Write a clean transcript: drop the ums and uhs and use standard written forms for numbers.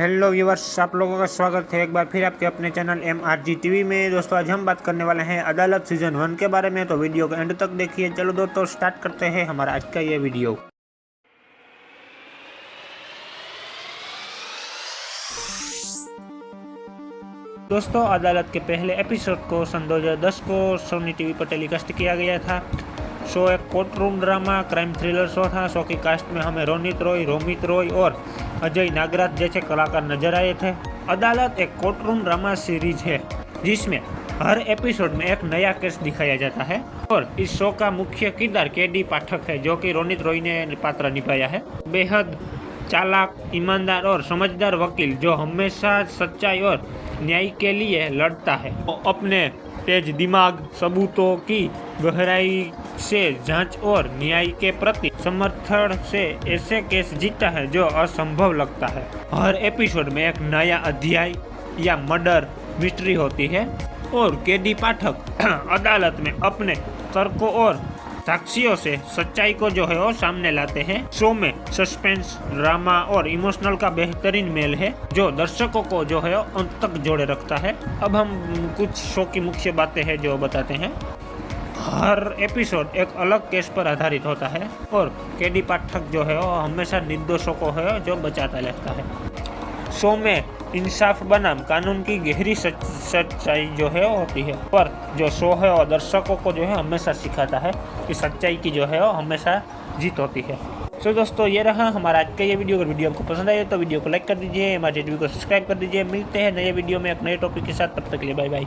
Hello viewers, आप लोगों का स्वागत है एक बार फिर आपके अपने चैनल MRG टीवी में। दोस्तों आज हम बात करने वाले हैं अदालत सीजन 1 के बारे में, तो वीडियो को एंड तक देखिए। चलो दोस्तों स्टार्ट करते हैं हमारा आज का ये वीडियो। दोस्तों अदालत के पहले एपिसोड को सन 2010 को सोनी टीवी पर टेलीकास्ट किया गया था। शो एक court room drama crime thriller show था। शो की कास्ट में हमें रोनित रॉय, रोमित रॉय और अजय नागराज जैसे कलाकार नजर आए थे। अदालत एक कोर्ट रूम ड्रामा सीरीज है जिसमें हर एपिसोड में एक नया केस दिखाया जाता है और इस शो का मुख्य किरदार केडी पाठक है, जो कि रोनित रॉय ने पात्र निभाया है। बेहद चालाक, ईमानदार और समझदार वकील जो हमेशा सच्चाई और न्याय के लिए लड़ता है। वो अपने तेज दिमाग, सबूतों की गहराई से जांच और न्याय के प्रति समर्थन से ऐसे केस जीतता है जो असंभव लगता है। हर एपिसोड में एक नया अध्याय या मर्डर मिस्ट्री होती है और केडी पाठक अदालत में अपने तर्कों और साक्षियों से सच्चाई को जो है वो सामने लाते हैं। शो में सस्पेंस, ड्रामा और इमोशनल का बेहतरीन मेल है जो दर्शकों को जो है अंत तक जोड़े रखता है। अब हम कुछ शो की मुख्य बातें हैं जो बताते हैं। हर एपिसोड एक अलग केस पर आधारित होता है और केडी पाठक जो है वो हमेशा निर्दोषों को है जो बचाता रहता है। शो में इंसाफ बनाम कानून की गहरी सच्चाई जो है वो होती है, पर जो शो है वो दर्शकों को जो है हमेशा सिखाता है कि सच्चाई की जो है वो हमेशा जीत होती है। तो दोस्तों ये रहा हमारा आज का ये वीडियो। अगर वीडियो आपको पसंद आए तो वीडियो को लाइक कर दीजिए, हमारे वीडियो को सब्सक्राइब कर दीजिए। मिलते हैं नए वीडियो में एक नए टॉपिक के साथ, तब तक के लिए बाय बाय।